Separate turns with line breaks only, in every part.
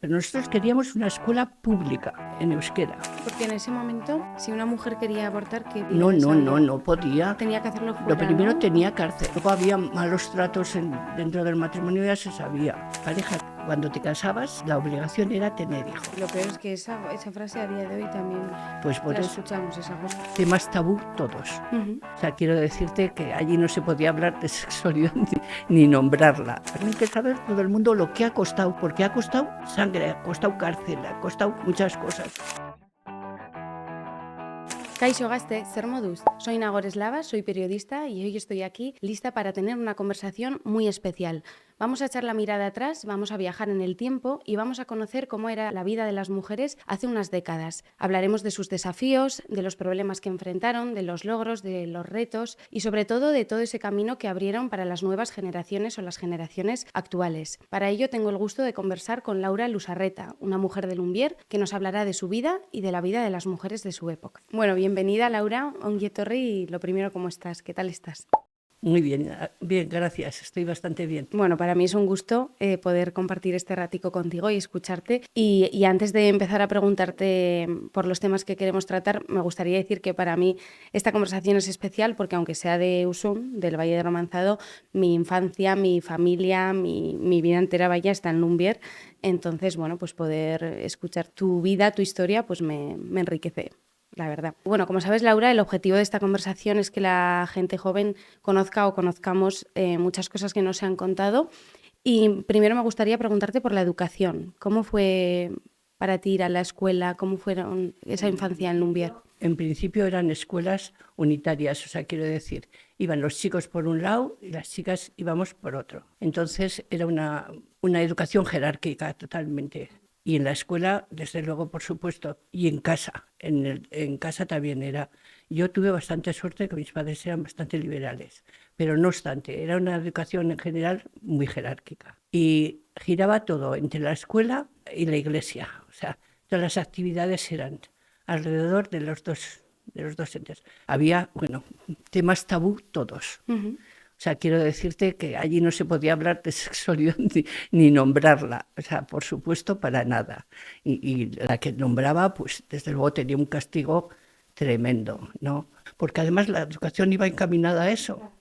Pero nosotros queríamos una escuela pública en euskera.
Porque en ese momento, si una mujer quería abortar, ¿qué
No podía.
Tenía que hacerlo fuera,
Lo primero
¿no?
tenía cárcel. Luego había malos tratos dentro del matrimonio, ya se sabía. Pareja, cuando te casabas, la obligación era tener hijos.
Lo peor es que esa frase a día de hoy también
Pues por
la
eso,
escuchamos, esa cosa.
temas tabú todos. O sea, quiero decirte que allí no se podía hablar de sexualidad ni nombrarla. Tienen que saber todo el mundo lo que ha costado, porque ha costado sangre, ha costado cárcel, ha costado muchas cosas.
Kaixo Gazte, zer moduz? Soy Nagor Eslava, soy periodista y hoy estoy aquí lista para tener una conversación muy especial. Vamos a echar la mirada atrás, vamos a viajar en el tiempo y vamos a conocer cómo era la vida de las mujeres hace unas décadas. Hablaremos de sus desafíos, de los problemas que enfrentaron, de los logros, de los retos y sobre todo de todo ese camino que abrieron para las nuevas generaciones o las generaciones actuales. Para ello tengo el gusto de conversar con Laura Lusarreta, una mujer de Lumbier que nos hablará de su vida y de la vida de las mujeres de su época. Bueno, bienvenida Laura, ongi etorri y lo primero, ¿cómo estás? ¿Qué tal estás?
Muy bien, gracias, estoy bastante bien.
Bueno, para mí es un gusto poder compartir este ratico contigo y escucharte. Y antes de empezar a preguntarte por los temas que queremos tratar, me gustaría decir que para mí esta conversación es especial porque aunque sea de Usun, del Valle de Romanzado, mi infancia, mi familia, mi vida entera vaya está en Lumbier. Entonces, bueno, pues poder escuchar tu vida, tu historia, pues me enriquece. La verdad. Bueno, como sabes, Laura, el objetivo de esta conversación es que la gente joven conozca o conozcamos muchas cosas que no se han contado. Y primero me gustaría preguntarte por la educación. ¿Cómo fue para ti ir a la escuela? ¿Cómo fue esa infancia en Lumbier?
En principio eran escuelas unitarias, o sea, quiero decir, iban los chicos por un lado y las chicas íbamos por otro. Entonces era una educación jerárquica totalmente. Y en la escuela, desde luego, por supuesto, y en casa, en casa también era. Yo tuve bastante suerte que mis padres eran bastante liberales, pero no obstante, era una educación en general muy jerárquica. Y giraba todo entre la escuela y la iglesia, o sea, todas las actividades eran alrededor de los dos entes. Había, bueno, temas tabú todos. O sea, quiero decirte que allí no se podía hablar de sexualidad ni nombrarla. O sea, por supuesto, para nada. Y la que nombraba, pues desde luego tenía un castigo tremendo, ¿no? Porque además la educación iba encaminada a eso.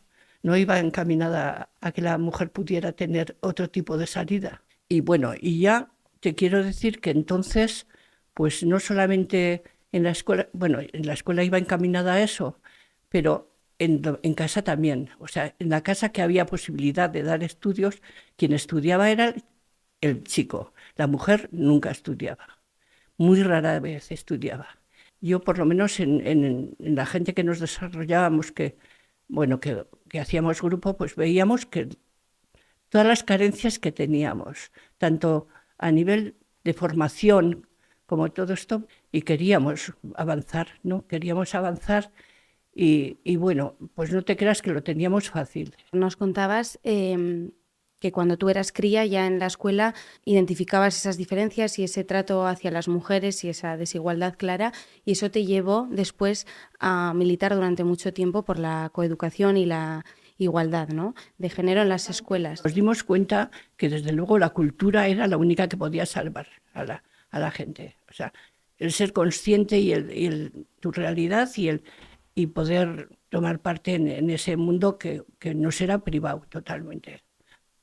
No iba encaminada a que la mujer pudiera tener otro tipo de salida. Y bueno, y ya te quiero decir que entonces, pues no solamente en la escuela, bueno, en la escuela iba encaminada a eso, pero en casa también. O sea, en la casa que había posibilidad de dar estudios, quien estudiaba era el chico. La mujer nunca estudiaba. Muy rara vez estudiaba. Yo, por lo menos, en la gente que nos desarrollábamos, bueno, que hacíamos grupo, pues veíamos que todas las carencias que teníamos, tanto a nivel de formación como todo esto, y queríamos avanzar, ¿no? Queríamos avanzar y bueno, pues no te creas que lo teníamos fácil.
Nos contabas que cuando tú eras cría ya en la escuela identificabas esas diferencias y ese trato hacia las mujeres y esa desigualdad clara, y eso te llevó después a militar durante mucho tiempo por la coeducación y la igualdad, ¿no?, de género en las escuelas.
Nos dimos cuenta que desde luego la cultura era la única que podía salvar a la gente. O sea, el ser consciente y tu realidad y poder tomar parte en ese mundo que nos era privado totalmente.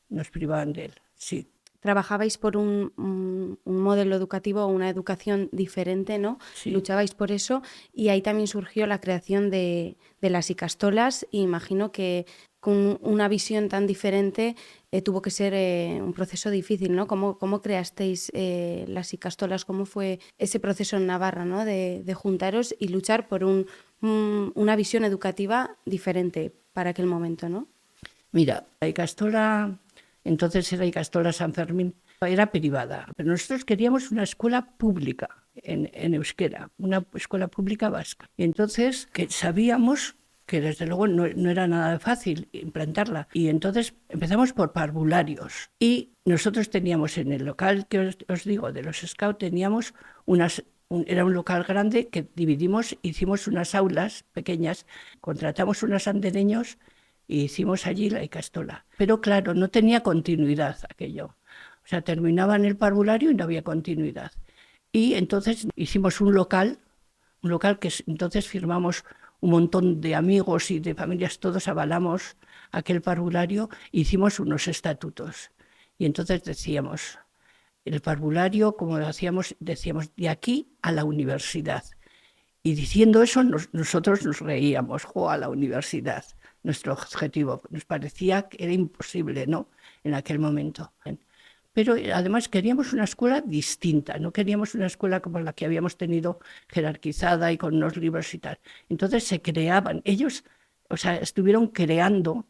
Nos privaban de él, sí.
Trabajabais por un modelo educativo o una educación diferente, ¿no?
Sí.
Luchabais por eso y ahí también surgió la creación de las Ikastolas y imagino que con una visión tan diferente tuvo que ser un proceso difícil, ¿no? ¿Cómo creasteis las Ikastolas? ¿Cómo fue ese proceso en Navarra, ¿no?, de juntaros y luchar por una visión educativa diferente para aquel momento, ¿no?
Mira, la Ikastola, entonces era Ikastola San Fermín, era privada, pero nosotros queríamos una escuela pública en euskera, una escuela pública vasca. Y entonces que sabíamos que desde luego no era nada fácil implantarla. Y entonces empezamos por parvularios. Y nosotros teníamos en el local que os digo de los Scouts, teníamos era un local grande que dividimos, hicimos unas aulas pequeñas, contratamos unos andereños y hicimos allí la Ikastola. Pero claro, no tenía continuidad aquello. O sea, terminaban el parvulario y no había continuidad. Y entonces hicimos un local que entonces firmamos un montón de amigos y de familias, todos avalamos aquel parvulario, hicimos unos estatutos. Y entonces decíamos, el parvulario, como decíamos, de aquí a la universidad. Y diciendo eso, nosotros nos reíamos, a la universidad, nuestro objetivo. Nos parecía que era imposible, ¿no?, en aquel momento. Pero además queríamos una escuela distinta, no queríamos una escuela como la que habíamos tenido, jerarquizada y con unos libros y tal. Entonces se creaban, ellos, o sea, estuvieron creando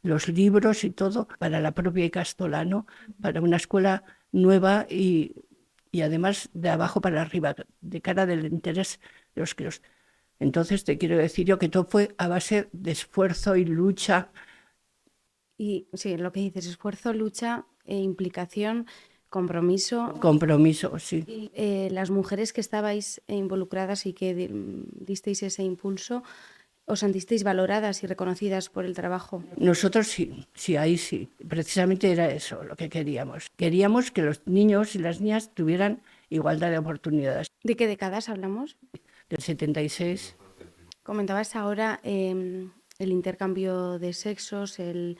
los libros y todo para la propia Icastolano, para una escuela nueva y además de abajo para arriba, de cara del interés de los críos. Entonces te quiero decir yo que todo fue a base de esfuerzo y lucha.
Y sí, lo que dices, esfuerzo, lucha, implicación, compromiso.
Compromiso, sí.
Y, las mujeres que estabais involucradas y que disteis ese impulso, ¿os sentisteis valoradas y reconocidas por el trabajo?
Nosotros sí, ahí sí. Precisamente era eso lo que queríamos. Queríamos que los niños y las niñas tuvieran igualdad de oportunidades.
¿De qué décadas hablamos?
Del 76.
Comentabas ahora el intercambio de sexos, el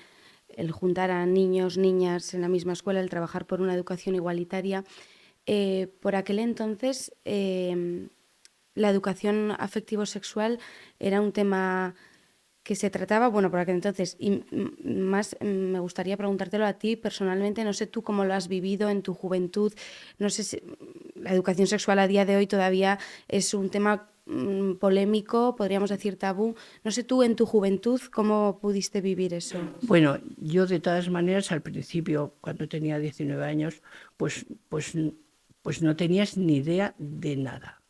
juntar a niños, niñas en la misma escuela, el trabajar por una educación igualitaria. Por aquel entonces, la educación afectivo-sexual era un tema que se trataba, bueno, por aquel entonces, y más me gustaría preguntártelo a ti personalmente, no sé tú cómo lo has vivido en tu juventud, no sé si la educación sexual a día de hoy todavía es un tema polémico, podríamos decir tabú. No sé tú en tu juventud cómo pudiste vivir eso.
Bueno, yo de todas maneras al principio, cuando tenía 19 años, pues no tenías ni idea de nada,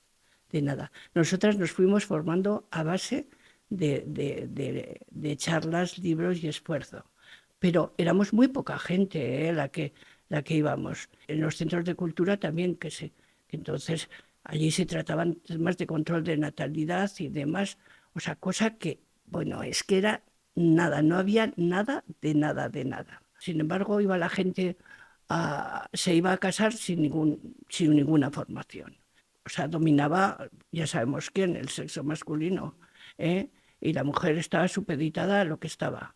de nada. Nosotras nos fuimos formando a base de charlas, libros y esfuerzo. Pero éramos muy poca gente la que íbamos. En los centros de cultura también, que entonces allí se trataban temas de control de natalidad y demás. O sea, cosa que, bueno, es que era nada, no había nada de nada, de nada. Sin embargo, iba la gente, se iba a casar sin ninguna formación. O sea, dominaba, ya sabemos quién, el sexo masculino, y la mujer estaba supeditada a lo que estaba.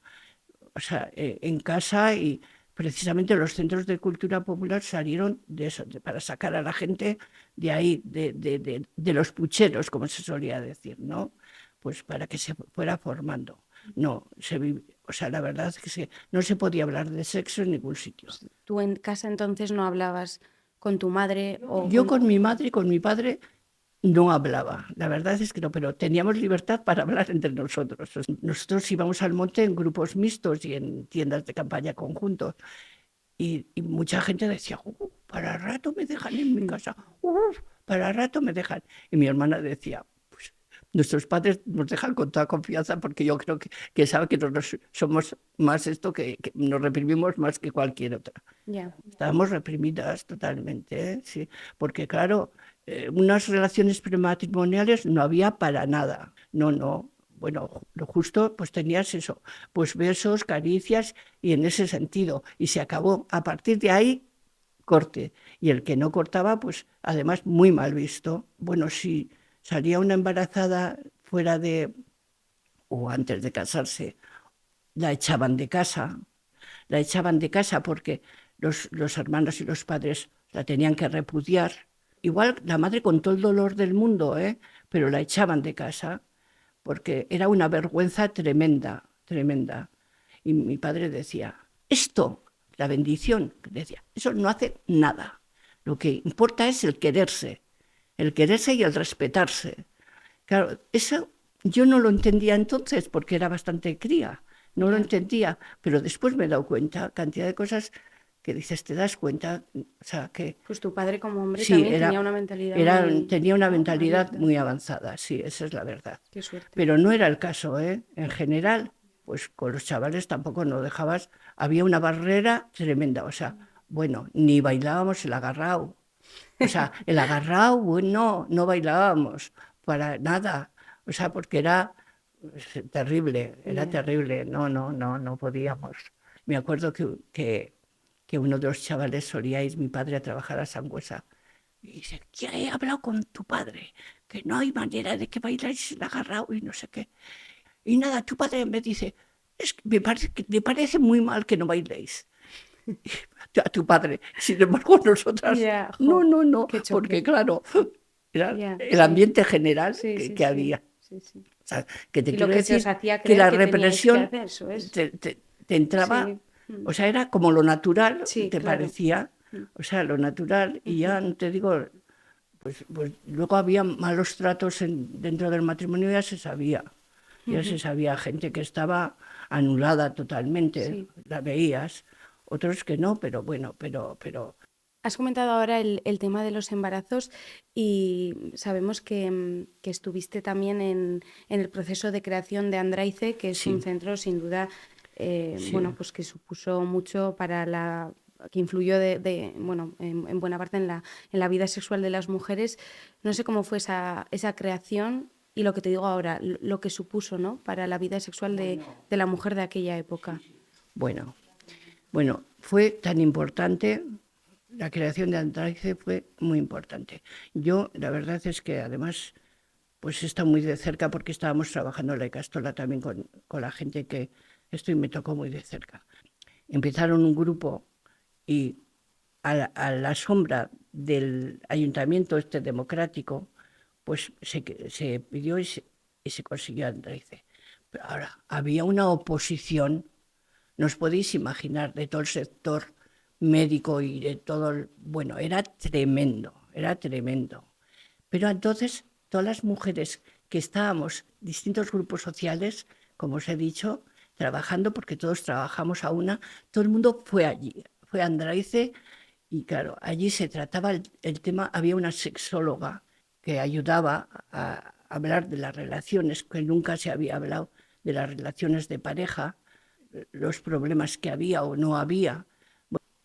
O sea, en casa, y precisamente los centros de cultura popular salieron de eso, para sacar a la gente de ahí, de los pucheros, como se solía decir, ¿no? Pues para que se fuera formando. No, o sea, la verdad es que no se podía hablar de sexo en ningún sitio.
¿Tú en casa entonces no hablabas con tu madre?
Yo con mi madre y con mi padre no hablaba, la verdad es que no, pero teníamos libertad para hablar entre nosotros. Nosotros íbamos al monte en grupos mixtos y en tiendas de campaña conjuntos. Y mucha gente decía, para rato me dejan en mi casa, para rato me dejan. Y mi hermana decía, pues nuestros padres nos dejan con toda confianza porque yo creo que saben que nosotros somos más esto, que nos reprimimos más que cualquier otra.
Yeah.
Estábamos reprimidas totalmente, sí, porque claro, unas relaciones prematrimoniales no había para nada, no. Bueno, lo justo, pues tenías eso, pues besos, caricias, y en ese sentido, y se acabó. A partir de ahí, corte. Y el que no cortaba, pues además muy mal visto. Bueno, si salía una embarazada fuera o antes de casarse, la echaban de casa. La echaban de casa porque los hermanos y los padres la tenían que repudiar. Igual la madre con todo el dolor del mundo, pero la echaban de casa, porque era una vergüenza tremenda, tremenda. Y mi padre decía, esto, la bendición, decía, eso no hace nada. Lo que importa es el quererse y el respetarse. Claro, eso yo no lo entendía entonces porque era bastante cría, no lo entendía, pero después me he dado cuenta, cantidad de cosas que dices, te das cuenta, o sea, que...
Pues tu padre como hombre
sí,
también tenía una mentalidad
tenía una mentalidad
abierta.
muy avanzada, sí, esa es la verdad.
Qué suerte.
Pero no era el caso, En general, pues con los chavales tampoco nos dejabas, había una barrera tremenda, o sea, bueno, ni bailábamos el agarrao. O sea, el agarrao, bueno, no bailábamos para nada, o sea, porque era terrible, no podíamos. Me acuerdo que que uno de los chavales solía ir mi padre a trabajar a Sangüesa. Y dice, ya he hablado con tu padre, que no hay manera de que bailáis el agarrado y no sé qué. Y nada, tu padre me dice, es que me parece muy mal que no bailéis. A tu padre. Sin embargo, nosotras,
Ya,
no, no, no,
qué choque.
porque claro, era
Ya,
el
sí.
ambiente general
Sí, sí,
que
sí.
había.
Sí, sí.
O sea, que te
Y lo
quiero
que se os
decir
hacía
que
creer
la
que teníais que
represión
hacer, eso es.
te entraba,
Sí. Mm.
o sea, era como lo natural,
Sí,
te
claro.
parecía,
Mm.
o sea, lo natural, y ya no te digo, pues luego había malos tratos dentro del matrimonio, ya se sabía gente que estaba anulada totalmente,
Sí.
la veías, otros que no, pero bueno, pero
Has comentado ahora el tema de los embarazos y sabemos que estuviste también en el proceso de creación de Andraize, que es un
sí,
centro sin duda,
sí,
bueno, pues que supuso mucho para que influyó bueno, en buena parte en la vida sexual de las mujeres. No sé cómo fue esa creación y lo que te digo ahora, lo que supuso, ¿no? Para la vida sexual de la mujer de aquella época.
bueno, fue tan importante. La creación de Andraice fue muy importante. Yo, la verdad es que además, pues he estado muy de cerca porque estábamos trabajando en la Icastola también con la gente que esto y me tocó muy de cerca. Empezaron un grupo y a la sombra del ayuntamiento este democrático, pues se pidió y se consiguió Andraice. Pero ahora, había una oposición, no os podéis imaginar, de todo el sector médico y de todo bueno, era tremendo, era tremendo. Pero entonces todas las mujeres que estábamos, distintos grupos sociales, como os he dicho, trabajando, porque todos trabajamos a una, todo el mundo fue allí, fue a Andraice y claro, allí se trataba el tema, había una sexóloga que ayudaba a hablar de las relaciones, que nunca se había hablado de las relaciones de pareja, los problemas que había o no había,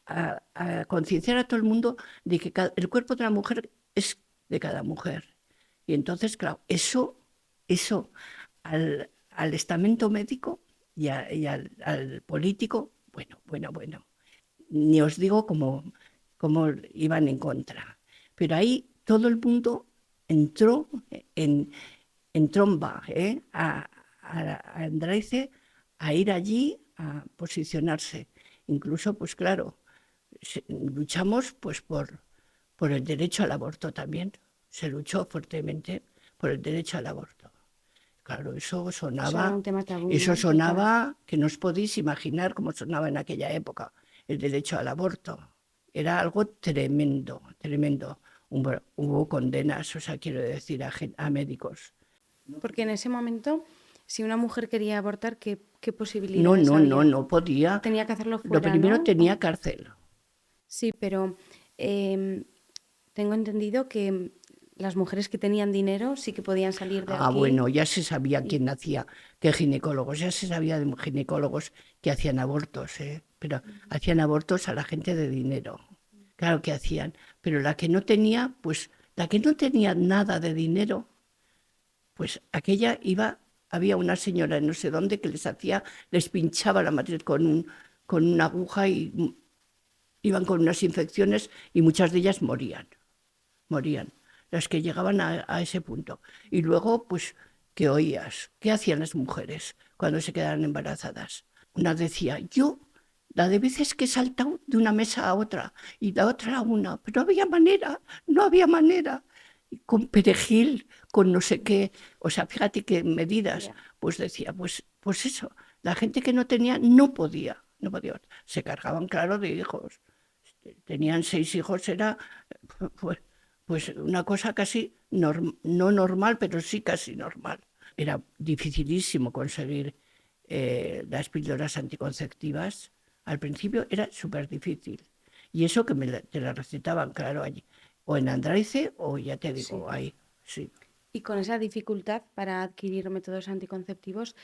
a concienciar a todo el mundo de que el cuerpo de la mujer es de cada mujer. Y entonces, claro, eso al estamento médico y al político, bueno. Ni os digo cómo iban en contra. Pero ahí todo el mundo entró en tromba a Andraice a ir allí a posicionarse. Incluso, pues claro, luchamos pues por el derecho al aborto también. Se luchó fuertemente por el derecho al aborto. Claro,
Eso era un tema tabú, ¿no? Total.
que no os podéis imaginar cómo sonaba en aquella época, el derecho al aborto. Era algo tremendo, tremendo. Hubo condenas, o sea, quiero decir, a médicos.
Porque en ese momento, si una mujer quería abortar, ¿qué
No,
posibilidades
no, no,
había?
no podía.
Tenía que hacerlo
Lo
fuera,
primero
¿no?
tenía cárcel.
Sí, pero tengo entendido que las mujeres que tenían dinero sí que podían salir de aquí.
Bueno, ya se sabía
Y,
quién hacía, qué ginecólogos, ya se sabía de ginecólogos que hacían abortos, pero hacían abortos a la gente de dinero. Claro que hacían, pero la que no tenía, pues la que no tenía nada de dinero, pues aquella había una señora en no sé dónde que les pinchaba la matriz con una aguja y iban con unas infecciones y muchas de ellas morían, las que llegaban a ese punto. Y luego, pues, ¿qué oías? ¿Qué hacían las mujeres cuando se quedaban embarazadas? Una decía, yo, la de veces que he saltado de una mesa a otra y la otra a una, pero no había manera. Y con perejil, con no sé qué, o sea, fíjate qué medidas, pues decía, pues eso, la gente que no tenía no podía. Se cargaban, claro, de hijos. Tenían 6 hijos, era pues una cosa casi no normal, pero sí casi normal. Era dificilísimo conseguir las píldoras anticonceptivas. Al principio era súper difícil. Y eso que te la recetaban, claro, allí. O en Andraice o ya te
sí.
digo, ahí, sí.
Y con esa dificultad para adquirir métodos anticonceptivos,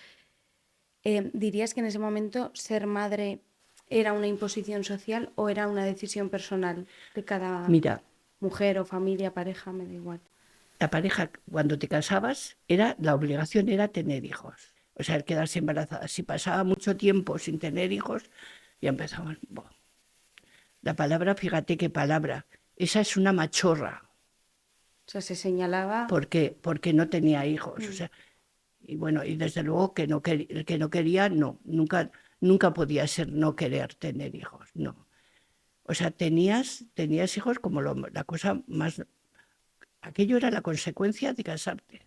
¿dirías que en ese momento ser madre era una imposición social o era una decisión personal de cada
Mira,
mujer o familia, pareja, me da igual?
la pareja, cuando te casabas, la obligación era tener hijos. O sea, el quedarse embarazada. Si pasaba mucho tiempo sin tener hijos, ya empezaban. La palabra, fíjate qué palabra, esa es una machorra,
O sea, se señalaba.
porque no tenía hijos. O sea, y bueno, y desde luego que el que no quería, no, nunca podía ser no querer tener hijos, no. O sea, tenías hijos como la cosa más... Aquello era la consecuencia de casarte.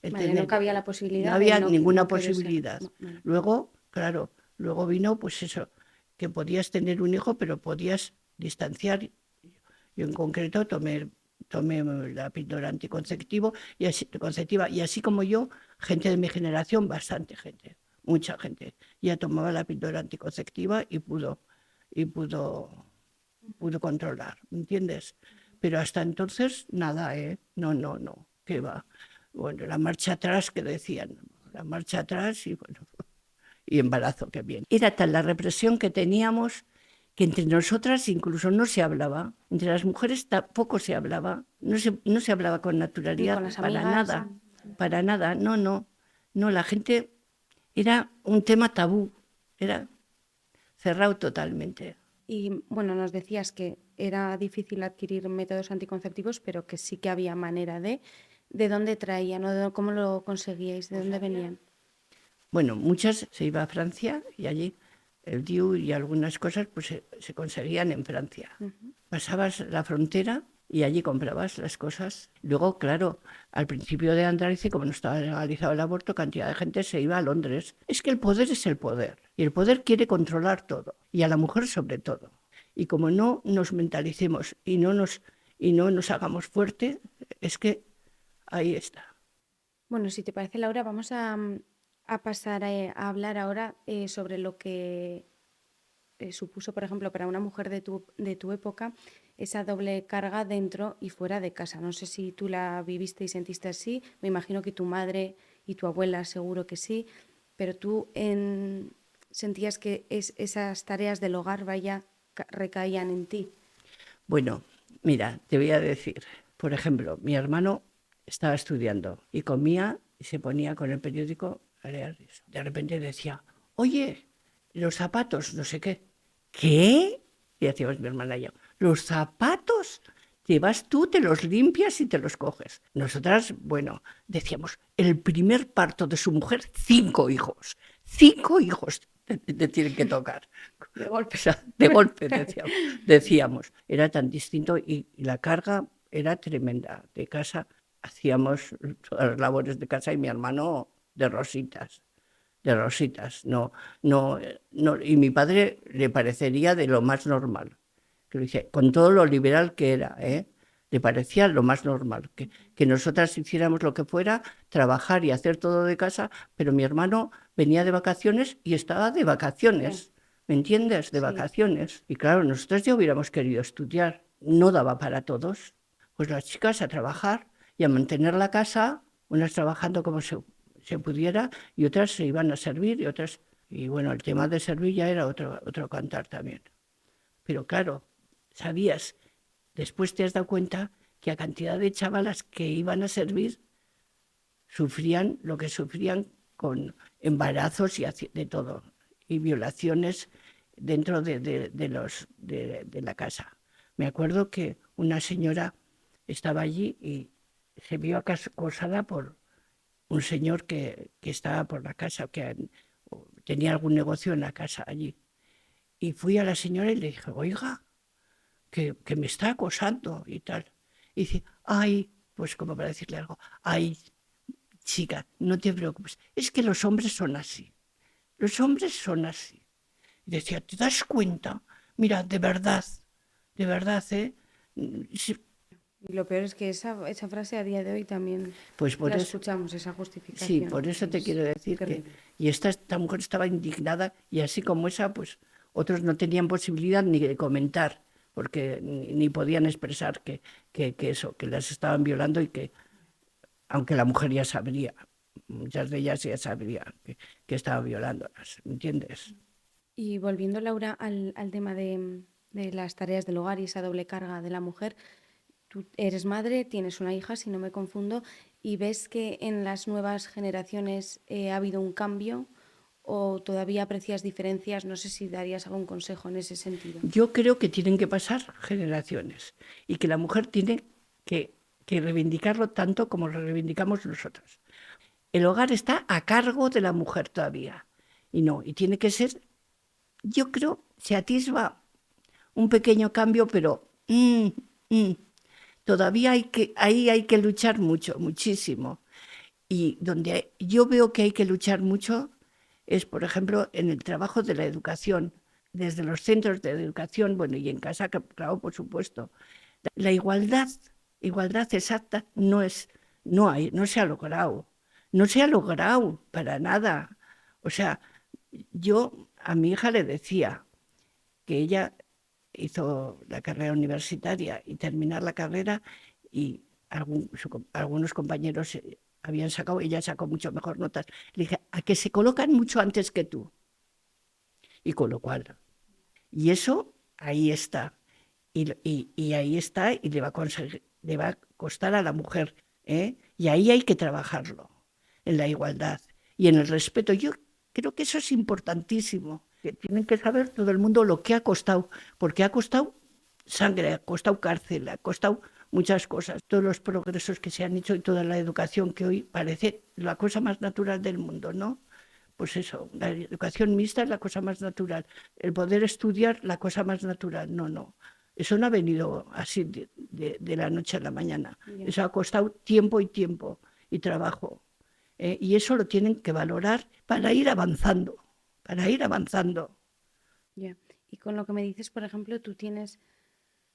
Vale, nunca había la
No
posibilidad de
había ninguna
no querer ser.
posibilidad.
Vale.
Luego, claro, luego vino pues eso, que podías tener un hijo, pero podías distanciar. Yo en concreto tomé la píldora conceptiva, y así como yo, gente de mi generación, bastante gente, mucha gente, ya tomaba la píldora anticonceptiva y pudo controlar, ¿me entiendes? Pero hasta entonces nada, ¿eh? No, ¿qué va? Bueno, la marcha atrás que decían, la marcha atrás y bueno, y embarazo, qué bien. Era tal la represión que teníamos que entre nosotras incluso no se hablaba, entre las mujeres tampoco se hablaba, no se hablaba con
Ni
naturalidad
con las
para
amigas.
nada, no, la gente era un tema tabú, era cerrado totalmente.
Y bueno, nos decías que era difícil adquirir métodos anticonceptivos, pero que sí que había manera de. ¿De dónde traían o cómo lo conseguíais? ¿De dónde venían?
Bueno, muchas se iba a Francia y allí el DIU y algunas cosas pues se conseguían en Francia. Pasabas la frontera y allí comprabas las cosas. Luego, claro, al principio de Andalucía, como no estaba legalizado el aborto, cantidad de gente se iba a Londres. Es que el poder es el poder y el poder quiere controlar todo y a la mujer sobre todo. Y como no nos mentalicemos y no nos hagamos fuerte, es que ahí está.
Bueno, si te parece, Laura, vamos a pasar a hablar ahora sobre lo que supuso, por ejemplo, para una mujer de tu época, esa doble carga dentro y fuera de casa. No sé si tú la viviste y sentiste así, me imagino que tu madre y tu abuela seguro que sí, pero tú sentías que esas tareas del hogar, vaya, recaían en ti.
Bueno, mira, te voy a decir, por ejemplo, mi hermano estaba estudiando y comía y se ponía con el periódico a leer eso. De repente decía, oye, los zapatos, no sé qué. ¿Qué? Y decíamos mi hermana y yo, los zapatos, te vas tú, te los limpias y te los coges. Nosotras, bueno, decíamos, el primer parto de su mujer, 5 hijos te tienen que tocar.
De golpe.
O sea, de golpe, decíamos. Era tan distinto y la carga era tremenda. De casa hacíamos todas las labores de casa y mi hermano de rositas. De rositas, no, y mi padre le parecería de lo más normal, que lo dice, con todo lo liberal que era, le parecía lo más normal, que nosotras hiciéramos lo que fuera, trabajar y hacer todo de casa, pero mi hermano venía de vacaciones y estaba de vacaciones, ¿me entiendes? De
Sí.
vacaciones. Y claro, nosotros ya hubiéramos querido estudiar, no daba para todos. Pues las chicas a trabajar y a mantener la casa, unas trabajando como se pudiera y otras se iban a servir y bueno, el tema de servir ya era otro cantar también. Pero claro, sabías, después te has dado cuenta que a cantidad de chavalas que iban a servir sufrían lo que sufrían con embarazos y de todo, y violaciones dentro de la casa. Me acuerdo que una señora estaba allí y se vio acosada por un señor que estaba por la casa, que tenía algún negocio en la casa allí. Y fui a la señora y le dije, oiga, que me está acosando y tal. Y dice, ay, pues como para decirle algo, ay, chica, no te preocupes, es que los hombres son así, los hombres son así. Y decía, ¿te das cuenta? Mira, de verdad, ¿eh? Sí,
Y lo peor es que esa frase a día de hoy también
pues por
la
eso,
escuchamos, esa
sí,
justificación.
por eso te
Es
quiero decir que,
terrible.
y esta mujer estaba indignada y así como esa, pues otros no tenían posibilidad ni de comentar, porque ni podían expresar que eso, que las estaban violando y que, aunque la mujer ya sabría, muchas de ellas ya sabrían que estaba violándolas, ¿me entiendes?
Y volviendo, Laura, al tema de las tareas del hogar y esa doble carga de la mujer, tú eres madre, tienes una hija, si no me confundo, y ves que en las nuevas generaciones ha habido un cambio o todavía aprecias diferencias? No sé si darías algún consejo en ese sentido.
Yo creo que tienen que pasar generaciones y que la mujer tiene que reivindicarlo tanto como lo reivindicamos nosotros. El hogar está a cargo de la mujer todavía y tiene que ser, yo creo, se atisba un pequeño cambio, pero todavía ahí hay que luchar mucho, muchísimo. Y donde yo veo que hay que luchar mucho es, por ejemplo, en el trabajo de la educación, desde los centros de educación, bueno, y en casa, claro, por supuesto. La igualdad exacta no se ha logrado. No se ha logrado para nada. O sea, yo a mi hija le decía que ella hizo la carrera universitaria y terminar la carrera y algunos compañeros habían sacado, ella sacó mucho mejor notas. Le dije, a que se colocan mucho antes que tú. Y con lo cual, y eso ahí está. Y ahí está y le va a costar a la mujer. Y ahí hay que trabajarlo, en la igualdad y en el respeto. Yo creo que eso es importantísimo, que tienen que saber todo el mundo lo que ha costado, porque ha costado sangre, ha costado cárcel, ha costado muchas cosas. Todos los progresos que se han hecho y toda la educación que hoy parece la cosa más natural del mundo, ¿no? Pues eso, la educación mixta es la cosa más natural, el poder estudiar la cosa más natural, no. Eso no ha venido así de la noche a la mañana. Yeah. Eso ha costado tiempo y trabajo. Y eso lo tienen que valorar para ir avanzando,
Yeah. Y con lo que me dices, por ejemplo, tú tienes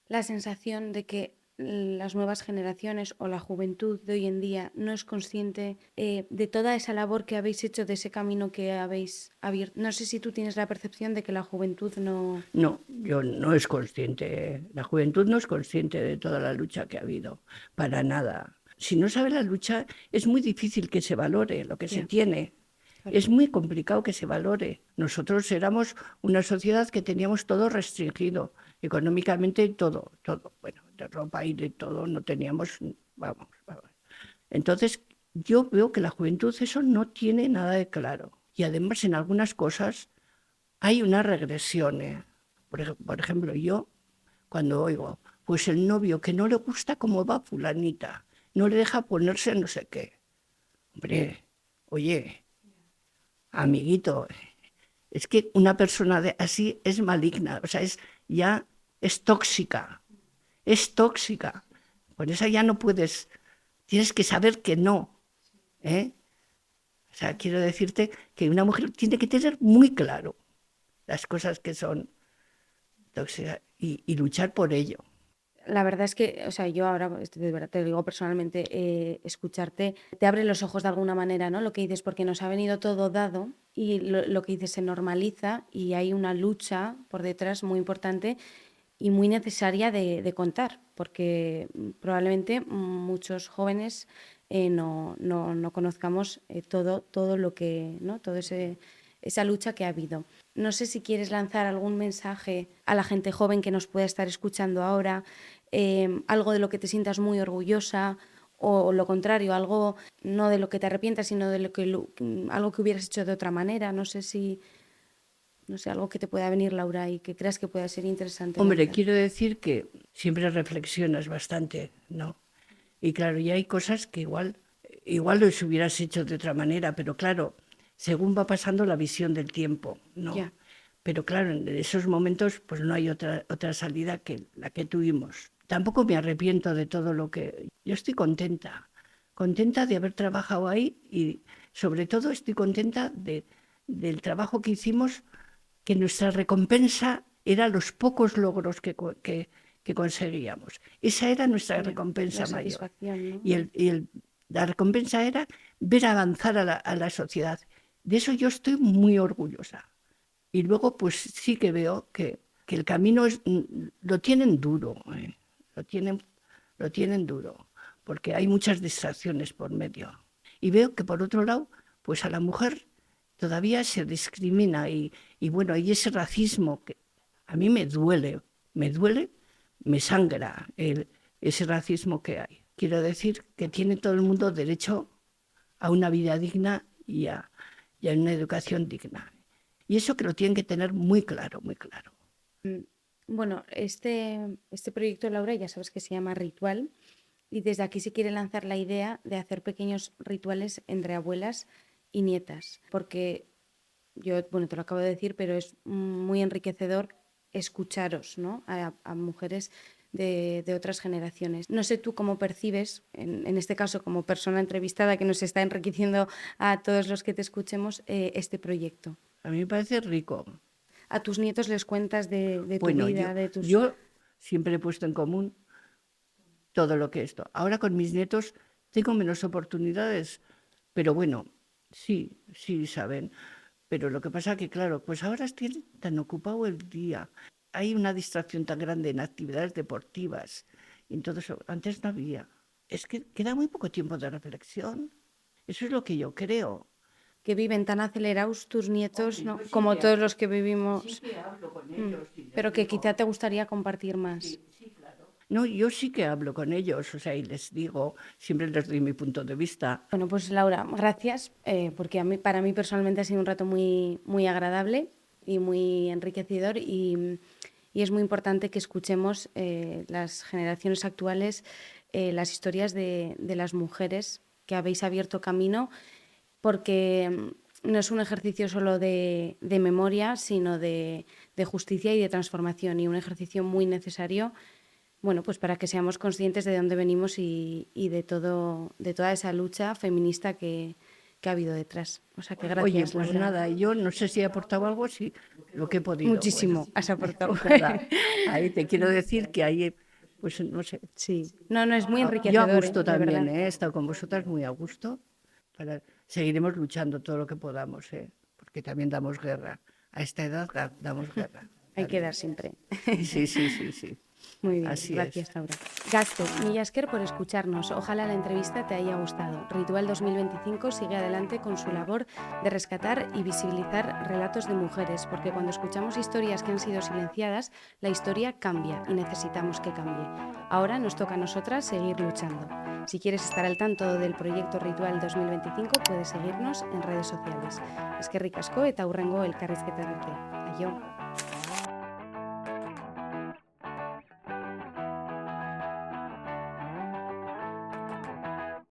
la sensación de que las nuevas generaciones o la juventud de hoy en día no es consciente de toda esa labor que habéis hecho, de ese camino que habéis abierto. No sé si tú tienes la percepción de que la juventud no...
No, yo no es consciente. La juventud no es consciente de toda la lucha que ha habido, para nada. Si no sabe la lucha, es muy difícil que se valore lo que se tiene. Claro. Es muy complicado que se valore. Nosotros éramos una sociedad que teníamos todo restringido, económicamente todo. Bueno, de ropa y de todo no teníamos, vamos. Entonces, yo veo que la juventud eso no tiene nada de claro. Y además en algunas cosas hay una regresión. Por ejemplo, yo cuando oigo, pues el novio que no le gusta cómo va fulanita, no le deja ponerse no sé qué. Hombre, oye, amiguito, es que una persona así es maligna, o sea, es tóxica, Por eso ya no puedes, tienes que saber que no, O sea, quiero decirte que una mujer tiene que tener muy claro las cosas que son tóxicas y luchar por ello.
La verdad es que, o sea, yo ahora, de verdad te lo digo personalmente, escucharte te abre los ojos de alguna manera, ¿no? Lo que dices, porque nos ha venido todo dado y lo que dices se normaliza y hay una lucha por detrás muy importante y muy necesaria de contar, porque probablemente muchos jóvenes no conozcamos todo lo que, ¿no? Esa lucha que ha habido. No sé si quieres lanzar algún mensaje a la gente joven que nos pueda estar escuchando ahora, algo de lo que te sientas muy orgullosa o lo contrario, algo no de lo que te arrepientas, sino de algo que hubieras hecho de otra manera. No sé, algo que te pueda venir, Laura, y que creas que pueda ser interesante.
Hombre, quiero decir que siempre reflexionas bastante, ¿no? Y claro, ya hay cosas que igual los hubieras hecho de otra manera, pero claro, según va pasando la visión del tiempo, ¿no? Yeah. Pero claro, en esos momentos pues no hay otra salida que la que tuvimos. Tampoco me arrepiento de todo lo que... Yo estoy contenta de haber trabajado ahí y sobre todo estoy contenta del trabajo que hicimos, que nuestra recompensa era los pocos logros que conseguíamos. Esa era nuestra recompensa mayor. ¿No? Y la recompensa era ver avanzar a la sociedad. De eso yo estoy muy orgullosa. Y luego pues sí que veo que el camino lo tienen duro, lo tienen duro, porque hay muchas distracciones por medio. Y veo que por otro lado, pues a la mujer todavía se discrimina y bueno, hay ese racismo que a mí me duele, me sangra ese racismo que hay. Quiero decir que tiene todo el mundo derecho a una vida digna y y a una educación digna. Y eso que lo tienen que tener muy claro, muy claro.
Bueno, este proyecto, Laura, ya sabes que se llama Ritual, y desde aquí se quiere lanzar la idea de hacer pequeños rituales entre abuelas y nietas, porque yo, bueno, te lo acabo de decir, pero es muy enriquecedor escucharos, ¿no? A mujeres de otras generaciones. No sé tú cómo percibes, en este caso como persona entrevistada que nos está enriqueciendo a todos los que te escuchemos, este proyecto.
A mí me parece rico.
¿A tus nietos les cuentas de tu
Bueno,
vida, de tus...?
yo siempre he puesto en común todo lo que esto. Ahora con mis nietos tengo menos oportunidades, pero bueno, sí saben. Pero lo que pasa que, claro, pues ahora tienen tan ocupado el día. Hay una distracción tan grande en actividades deportivas. Y entonces, antes no había. Es que queda muy poco tiempo de reflexión. Eso es lo que yo creo.
Que viven tan acelerados tus nietos,
Hombre,
¿no?
yo sí
Como
que
todos los que vivimos,
sí que hablo con ellos. Y les
pero que
digo,
quizá te gustaría compartir más.
sí, claro. No, yo sí que hablo con ellos, o sea, y les digo, siempre les doy mi punto de vista.
Bueno, pues Laura, gracias, porque para mí personalmente ha sido un rato muy, muy agradable y muy enriquecedor y es muy importante que escuchemos las generaciones actuales, las historias de las mujeres que habéis abierto camino, porque no es un ejercicio solo de memoria, sino de justicia y de transformación, y un ejercicio muy necesario, bueno, pues para que seamos conscientes de dónde venimos y de toda esa lucha feminista que ha habido detrás. O sea que
Oye,
gracias,
pues
Laura.
nada, yo no sé si he aportado algo, sí, lo que he podido.
Muchísimo
Bueno,
has aportado.
nada, ahí te quiero decir que ahí, pues no sé.
Sí, no, es muy
Yo a
enriquecedor,
gusto
de
también,
verdad.
he estado con vosotras muy a gusto. Seguiremos luchando todo lo que podamos, porque también damos guerra. A esta edad damos guerra.
Hay que
También.
dar siempre.
Sí.
Muy bien,
Así
gracias,
es.
Laura. Gaste, mila esker por escucharnos. Ojalá la entrevista te haya gustado. Ritual 2025 sigue adelante con su labor de rescatar y visibilizar relatos de mujeres, porque cuando escuchamos historias que han sido silenciadas, la historia cambia y necesitamos que cambie. Ahora nos toca a nosotras seguir luchando. Si quieres estar al tanto del proyecto Ritual 2025, puedes seguirnos en redes sociales. Eskerrik asko eta hurrengo elkarrizketa arte. Aio.